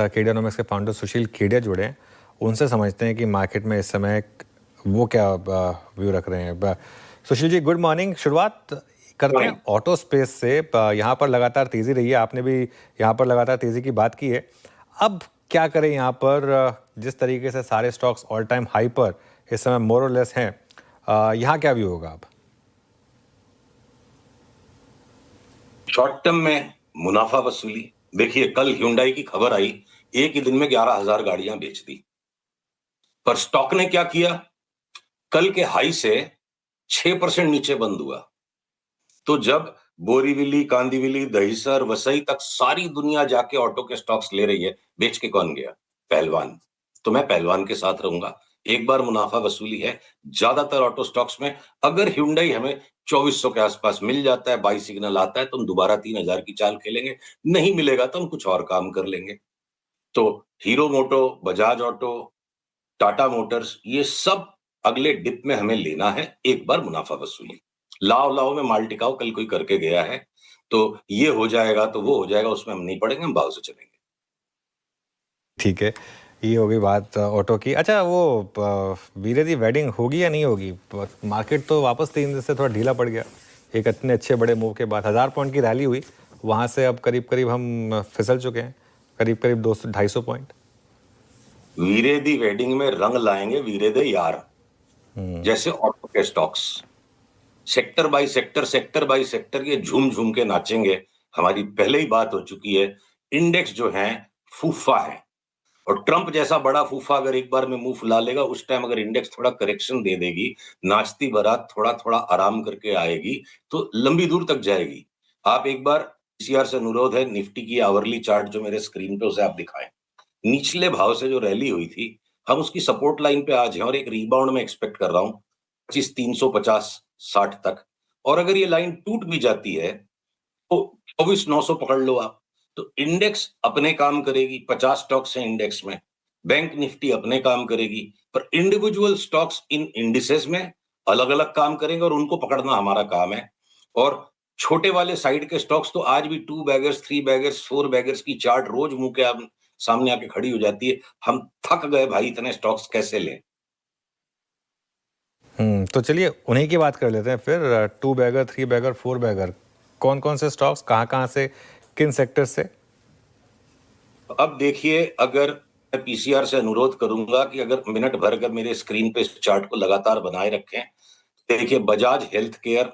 केडियानोमिक्स के फाउंडर सुशील केडिया जुड़े हैं, उनसे समझते हैं कि मार्केट में इस समय वो क्या व्यू रख रहे हैं। Sushil ji, good morning. शुरुआत करते हैं ऑटो स्पेस से। यहाँ पर लगातार तेज़ी रही है, आपने भी यहाँ पर लगातार तेज़ी की बात की है। अब क्या करें यहाँ पर, जिस तरीके से सारे स्टॉक्स ऑल टाइम हाई पर इस समय मोर और लेस हैं, यहाँ क्या व्यू होगा अब? शॉर्ट टर्म में मुनाफा वसूली। देखिए, कल ह्युंडई की खबर आई, एक ही दिन में 11,000 गाड़ियां बेच दी, पर स्टॉक ने क्या किया? कल के हाई से 6% नीचे बंद हुआ। तो जब बोरीवली, कांदिवली, दहिसर, वसई तक सारी दुनिया जाके ऑटो के स्टॉक्स ले रही है, बेच के कौन गया? पहलवान। तो मैं पहलवान के साथ रहूंगा। एक बार मुनाफा वसूली है ज्यादातर ऑटो स्टॉक्स में। अगर ह्युंडई हमें 2400 के आसपास मिल जाता है, बाई सिग्नल आता है, तो हम दोबारा 3000 की चाल खेलेंगे। नहीं मिलेगा तो हम कुछ और काम कर लेंगे। तो हीरो मोटो, बजाज ऑटो, टाटा मोटर्स, ये सब अगले डिप में हमें लेना है। एक बार मुनाफा वसूली, लाओ लाओ में माल टिकाओ कल कोई करके गया है, तो ये हो जाएगा तो वो हो जाएगा, उसमें हम नहीं पड़ेंगे, हम भाव से चलेंगे। ठीक है, ये हो गई बात ऑटो की। अच्छा, वो वीरे दी वेडिंग होगी या नहीं होगी? मार्केट तो वापस 3 दिन से थोड़ा ढीला पड़ गया, एक इतने अच्छे बड़े मूव के बाद 1000 पॉइंट की रैली हुई, वहां से अब करीब करीब हम फिसल चुके हैं, करीब करीब 200-250 पॉइंट। वीरे दी वेडिंग में रंग लाएंगे वीरे दे यार, जैसे ऑटो के stocks sector by sector, sector by sector ये झूम झूम के नाचेंगे। हमारी पहले ही बात हो चुकी है, इंडेक्स जो है फूफा है, और ट्रंप जैसा बड़ा फूफा अगर एक बार में मुंह फुला लेगा, उस टाइम अगर इंडेक्स थोड़ा करेक्शन दे देगी, नाचती बारात थोड़ा थोड़ा आराम करके आएगी, तो लंबी दूर तक जाएगी। आप एक बार पीसीआर से अनुरोध है, निफ्टी की आवरली चार्ट जो मेरे स्क्रीन पे उसे आप दिखाएं। निचले भाव से जो रैली हुई थी, हम उसकी सपोर्ट लाइन पे आज हैं और एक रिबाउंड में एक्सपेक्ट कर रहा हूं 25,350-60 तक। और अगर ये लाइन टूट भी जाती है तो 24,900 पकड़ लो आप। तो इंडेक्स अपने काम करेगी, 50 स्टॉक्स हैं इंडेक्स में, बैंक निफ्टी अपने काम करेगी, पर इंडिविजुअल स्टॉक्स इन इंडिसेस में अलग अलग काम करेंगे और उनको पकड़ना हमारा काम है। और छोटे वाले साइड के स्टॉक्स तो आज भी 2 बैगर्स, 3 बैगर्स, 4 बैगर्स की चार्ट रोज मुंह के सामने आके खड़ी हो जाती है। हम थक गए भाई, इतने स्टॉक्स कैसे लें? तो चलिए उन्हीं की बात कर लेते हैं फिर। 2 बैगर, 3 बैगर, 4 बैगर, कौन कौन से स्टॉक्स, कहाँ कहाँ से, किन सेक्टर से? अब देखिए, अगर मैं पीसीआर से अनुरोध करूंगा कि अगर मिनट भर अगर मेरे स्क्रीन पे इस चार्ट को लगातार बनाए रखें, देखिए बजाज हेल्थ केयर,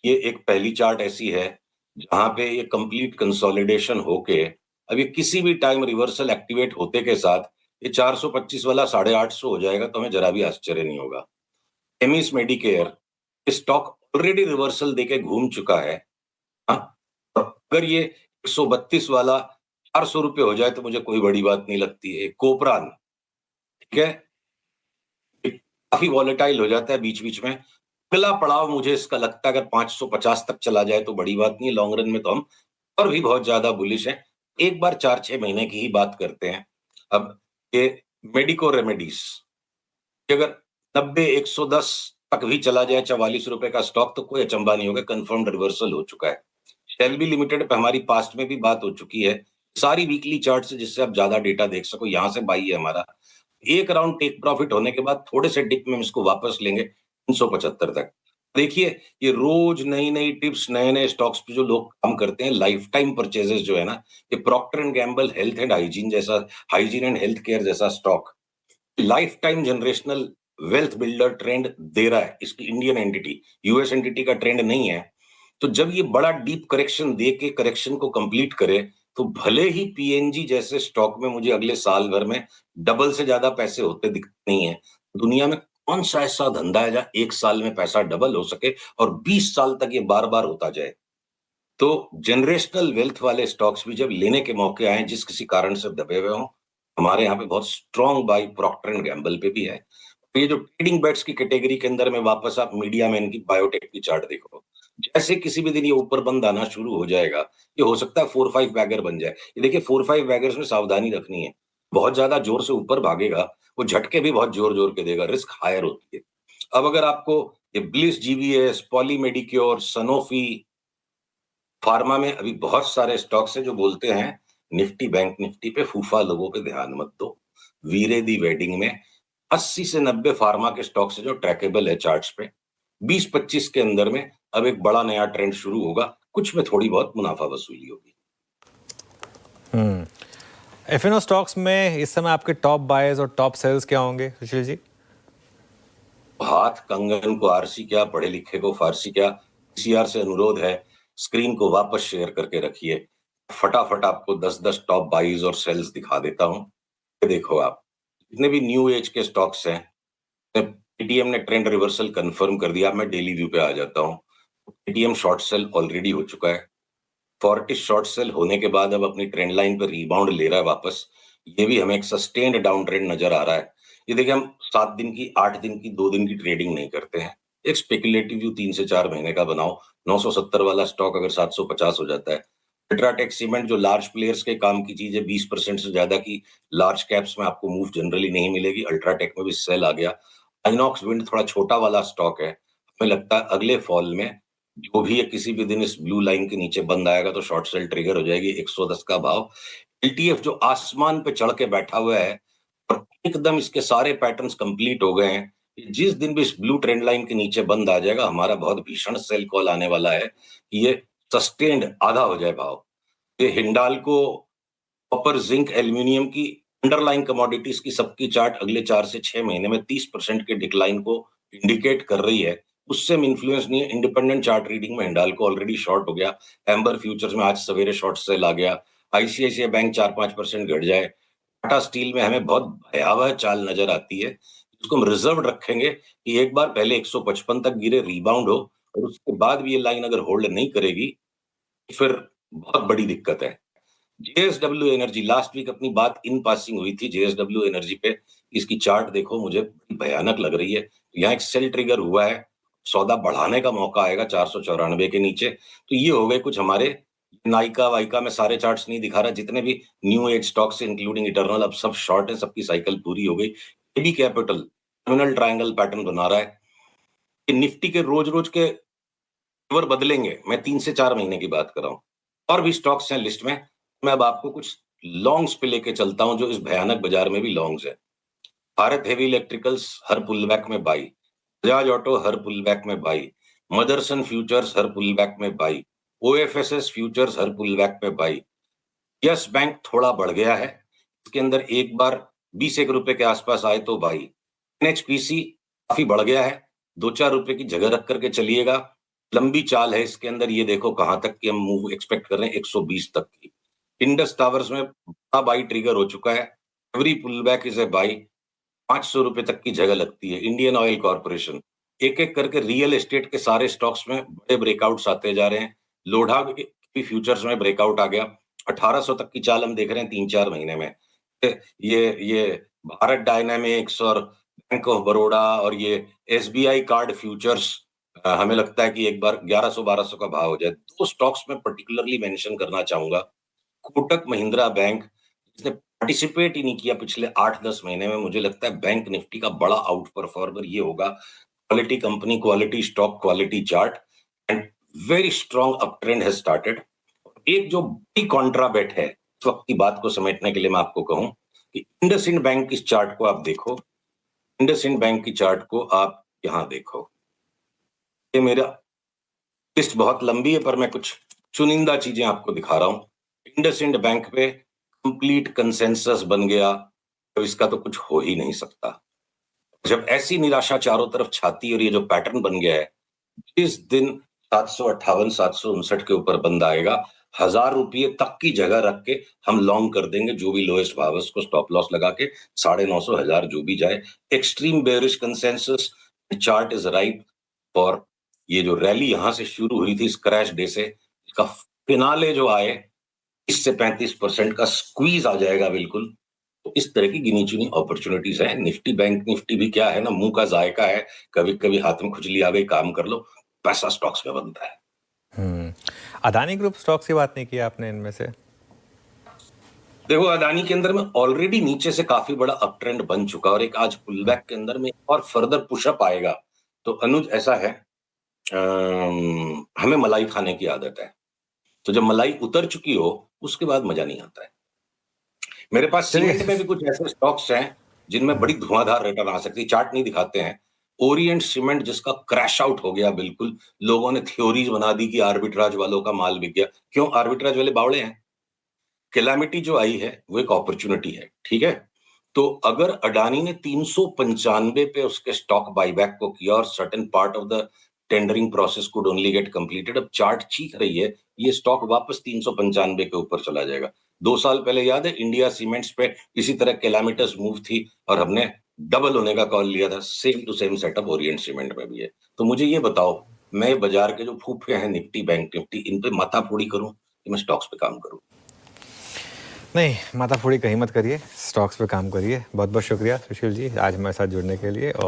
ये एक पहली चार्ट ऐसी है जहां पे ये कंप्लीट कंसोलिडेशन होके अब ये किसी भी टाइम रिवर्सल एक्टिवेट होते के साथ ये 425 वाला 850 हो जाएगा, तो हमें जरा भी आश्चर्य नहीं होगा। Amiss Medicare, stock already reversal देके घूम चुका है। हाँ, और अगर ये 132 वाला 400 रुपये हो जाए तो मुझे कोई बड़ी बात नहीं लगती है। कोपरान, ठीक है, काफी वॉलेटाइल हो जाता है बीच बीच में। अगला पड़ाव मुझे इसका लगता है अगर 550 तक चला जाए तो बड़ी बात नहीं है, लॉन्ग रन में तो हम और भी बहुत ज्यादा बुलिश है। एक बार 4-6 महीने की ही बात करते हैं। अब ये मेडिको रेमेडीज, अगर 90-110 तक भी चला जाए 44 रुपए का स्टॉक, तो कोई अचंबा नहीं होगा, कंफर्म्ड रिवर्सल हो चुका है। शेल्बी लिमिटेड पे हमारी पास्ट में भी बात हो चुकी है, सारी वीकली चार्ट से, जिससे आप ज्यादा डेटा देख सको, यहां से बाई है हमारा। एक राउंड टेक प्रॉफिट होने के बाद थोड़े से डिप में हम इसको वापस लेंगे 375 तक। देखिए, ये रोज नई नई टिप्स, नए नए स्टॉक्स पे जो लोग काम करते हैं, लाइफ टाइम परचेजेस जो है ना, ये Procter and Gamble health and hygiene जैसा, हाइजीन एंड हेल्थ केयर जैसा stock life time generational wealth builder trend दे रहा है। इसकी इंडियन एंटिटी, यूएस एंटिटी का ट्रेंड नहीं है। तो जब ये बड़ा डीप करेक्शन दे के करेक्शन को कंप्लीट करे, तो भले ही पीएनजी जैसे स्टॉक में मुझे अगले साल भर में डबल से ज्यादा पैसे होते दिखते नहीं है। दुनिया में कौन सा ऐसा धंधा है जहां एक साल में पैसा डबल हो सके और 20 साल तक ये बार बार होता जाए? तो जनरेशनल वेल्थ वाले स्टॉक्स भी जब लेने के मौके आए, जिस किसी कारण से दबे हुए हों, हमारे यहाँ पे बहुत strong buy Procter and Gamble पे भी है। तो ये जो ट्रेडिंग बेट्स की कैटेगरी के अंदर में वापस आप मीडिया मैन की बायोटेक की चार्ट देखो, जैसे किसी भी दिन ये ऊपर बंद आना शुरू हो जाएगा, ये हो सकता है 4-5 बैगर बन जाए। ये देखिए 4-5 बैगर्स में सावधानी रखनी है, बहुत ज्यादा जोर से ऊपर भागेगा, वो झटके भी बहुत जोर जोर के देगा, रिस्क हायर होती है। अब अगर आपको ये ब्लिस जीवीएस, पॉली मेडिक्योर, सनोफी, फार्मा में अभी बहुत सारे स्टॉक्स हैं जो बोलते हैं निफ्टी बैंक निफ्टी पे फूफा लोगों पे ध्यान मत दो। वीरे दी वेडिंग में 80 से 90 फार्मा के स्टॉक से जो ट्रैकेबल है चार्ट्स पे, 20-25 के अंदर में अब एक बड़ा नया ट्रेंड शुरू होगा, कुछ में थोड़ी बहुत मुनाफा वसूली होगी। एफएनओ स्टॉक्स में इस समय आपके टॉप बायर्स और टॉप सेल्स क्या होंगे सुशील जी? हाथ कंगन को आरसी क्या, पढ़े लिखे को फारसी क्या, पीसीआर से अनुरोध है स्क्रीन को वापस शेयर करके रखिए। फटाफट आपको 10-10 टॉप बाइज और सेल्स दिखा देता हूं। ये देखो आप, जितने भी न्यू एज के स्टॉक्स हैं, पेटीएम ने ट्रेंड रिवर्सल कंफर्म कर दिया। मैं डेली व्यू पे आ जाता हूँ। पेटीएम शॉर्ट सेल ऑलरेडी हो चुका है। फोर्टिस शॉर्ट सेल होने के बाद अब अपनी ट्रेंड लाइन पर रिबाउंड ले रहा है वापस। ये भी हमें एक सस्टेन्ड डाउन ट्रेंड नजर आ रहा है। ये देखिए, हम 7 दिन की, 8 दिन की, 2 दिन की ट्रेडिंग नहीं करते हैं। एक स्पेकुलेटिव व्यू 3 से 4 महीने का बनाओ। 970 वाला स्टॉक अगर 750 हो जाता है। अल्ट्राटेक सीमेंट जो लार्ज प्लेयर्स के काम की चीज है, 20% से ज्यादा की लार्ज कैप्स में आपको मूव जनरली नहीं मिलेगी। अल्ट्राटेक में भी सेल आ गया। आइनॉक्स विंड थोड़ा छोटा वाला स्टॉक है। हमें लगता है अगले फॉल में जो भी है किसी भी दिन इस ब्लू लाइन के नीचे बंद आएगा तो शॉर्ट सेल ट्रिगर हो जाएगी। 110 का भाव। एलटीएफ जो आसमान पे चढ़ के बैठा हुआ है और एकदम इसके सारे पैटर्न्स कंप्लीट हो गए हैं। जिस दिन भी इस ब्लू ट्रेंड लाइन के नीचे बंद आ जाएगा, हमारा बहुत भीषण सेल कॉल आने वाला है कि ये सस्टेन्ड आधा हो जाए भाव। ये हिंडाल्को, कॉपर, जिंक, एल्यूमिनियम की अंडरलाइन कमोडिटीज की सबकी चार्ट अगले 4 से 6 महीने में 30% के डिक्लाइन को इंडिकेट कर रही है। उससे हम इन्फ्लुएंस नहीं है। इंडिपेंडेंट चार्ट रीडिंग में हिंडाल्को ऑलरेडी शॉर्ट हो गया। एम्बर फ्यूचर्स में आज सवेरे शॉर्ट सेल आ गया। आईसीआईसीआई बैंक 4-5% घट जाए। टाटा स्टील में हमें बहुत भयावह चाल नजर आती है। इसको हम रिजर्व रखेंगे कि एक बार पहले 155 तक गिरे, रिबाउंड हो, और उसके बाद भी ये लाइन अगर होल्ड नहीं करेगी फिर बहुत बड़ी दिक्कत है। जेएसडब्ल्यू एनर्जी, लास्ट वीक अपनी बात इन पासिंग हुई थी जेएसडब्ल्यू एनर्जी पे। इसकी चार्ट देखो, मुझे भयानक लग रही है। यहाँ एक सेल ट्रिगर हुआ है, सौदा बढ़ाने का मौका आएगा 494 के नीचे। तो ये हो गए कुछ हमारे। नाइका वाइका में सारे चार्ट्स नहीं दिखा रहा, जितने भी new age stocks including Eternal अब सब शॉर्ट है, सबकी साइकिल पूरी हो गई। AB Capital terminal triangle pattern बना रहा है। निफ्टी के रोज रोज के फेवर बदलेंगे। मैं 3 से 4 महीने की बात कर रहा हूँ। और भी स्टॉक्स हैं लिस्ट में। मैं अब आपको कुछ लॉन्ग्स पे लेके चलता हूं जो इस भयानक बाजार में भी लॉन्ग्स है। भारत हेवी इलेक्ट्रिकल्स हर पुलबैक में बाई। बजाज ऑटो हर पुलबैक में बाई। मदरसन फ्यूचर्स हर पुलबैक में बाई। ओएफएसएस फ्यूचर्स हर पुलबैक में बाई। यस बैंक थोड़ा बढ़ गया है, इसके अंदर एक बार 20 रुपए के आसपास आए तो बाई। एनएचपीसी काफी बढ़ गया है, 2-4 रुपए की जगह रख करके चलिएगा। लंबी चाल है इसके अंदर, ये देखो कहां तक की हम मूव एक्सपेक्ट कर रहे हैं, 120 तक की। इंडस टावर्स में बड़ा बाई ट्रिगर हो चुका है। Every pullback is a buy. 500 रुपए तक की जगह लगती है। इंडियन ऑयल कॉर्पोरेशन, एक एक करके रियल एस्टेट के सारे स्टॉक्स में बड़े ब्रेकआउट्स आते जा रहे हैं। लोढ़ा भी फ्यूचर्स में ब्रेकआउट आ गया। 1800 तक की चाल हम देख रहे हैं 3-4 महीने में। ये भारत डायनामिक्स और बैंक ऑफ बड़ौदा और ये एसबीआई कार्ड फ्यूचर्स, हमें लगता है कि एक बार 1100-1200 का भाव हो जाए। 2 स्टॉक्स में पर्टिकुलरली मेंशन करना चाहूंगा। कोटक महिंद्रा बैंक, जिसने पार्टिसिपेट ही नहीं किया पिछले 8-10 महीने में, मुझे लगता है बैंक निफ्टी का बड़ा आउट परफॉर्मर ये होगा। Quality company, quality stock, quality chart and very strong up trend has started. एक जो बड़ी कॉन्ट्रा बेट है इस वक्त की बात को समेटने के लिए मैं आपको कहूं कि इंडसइंड बैंक की चार्ट को आप देखो। इंडसइंड बैंक की चार्ट को आप यहां देखो। ये मेरा लिस्ट बहुत लंबी है पर मैं कुछ चुनिंदा चीजें आपको दिखा रहा हूं। इंडसइंड बैंक पे कंप्लीट कंसेंसस बन गया, तो इसका तो कुछ हो ही नहीं सकता। जब ऐसी निराशा चारों तरफ छाती और ये जो पैटर्न बन गया है, जिस दिन 758 759 के ऊपर बंद आएगा, 1000 रुपये तक की जगह रख के हम लॉन्ग कर देंगे। जो भी लोएस्ट भाव है उसको स्टॉप लॉस लगा के 950 1000 जो भी जाए। Extreme bearish consensus, chart is right for ये जो रैली यहां से शुरू हुई थी इस क्रैश डे से, इसका फिनाले जो आए, 30 से 35% का स्क्वीज आ जाएगा बिल्कुल। तो इस तरह की गिनी चुनी अपॉर्चुनिटीज है। निफ्टी बैंक निफ्टी भी क्या है ना, मुंह का जायका है। कभी कभी हाथ में खुजली आ गई, काम कर लो, पैसा स्टॉक्स में बनता है। अदानी ग्रुप स्टॉक्स की बात नहीं की आपने इनमें से? देखो, अदानी के अंदर में ऑलरेडी नीचे से काफी बड़ा अप ट्रेंड बन चुका और एक आज पुलबैक के अंदर में और फर्दर पुशअप आएगा। तो अनुज ऐसा है, हमें मलाई खाने की आदत है। तो जब मलाई उतर चुकी हो उसके बाद मजा नहीं आता है। मेरे पास चलिए। सीमेंट में भी कुछ ऐसे स्टॉक्स हैं जिनमें बड़ी धुआंधार रिटर्न आ सकती है, चार्ट नहीं दिखाते हैं। ओरिएंट सीमेंट जिसका क्रैश आउट हो गया बिल्कुल, लोगों ने थ्योरीज बना दी कि आर्बिट्राज वालों का माल बिक गया। क्यों? आर्बिट्राज वाले बावड़े हैं। कैलामिटी जो आई है वो एक अपॉर्चुनिटी है, ठीक है? तो अगर अडानी ने 395 पे उसके स्टॉक बायबैक को किया और certain part of the tendering process could only get completed, अब चार्ट चीख रही है, ये स्टॉक वापस 395 के ऊपर चला जाएगा। 2 साल पहले याद है इंडिया सीमेंट्स पे इसी तरह कैलामिटस मूव थी और हमने डबल होने का कॉल लिया था। Same to same setup Orient Cement में भी है। तो मुझे ये बताओ, मैं बाजार के जो फूफे हैं निफ्टी, बैंक निफ्टी, इन पे माथाफोड़ी करूं कि मैं स्टॉक्स पे काम करूं? नहीं, माथाफोड़ी कहीं मत करिए, स्टॉक्स पे काम करिए। बहुत बहुत शुक्रिया सुशील जी आज हमारे साथ जुड़ने के लिए। और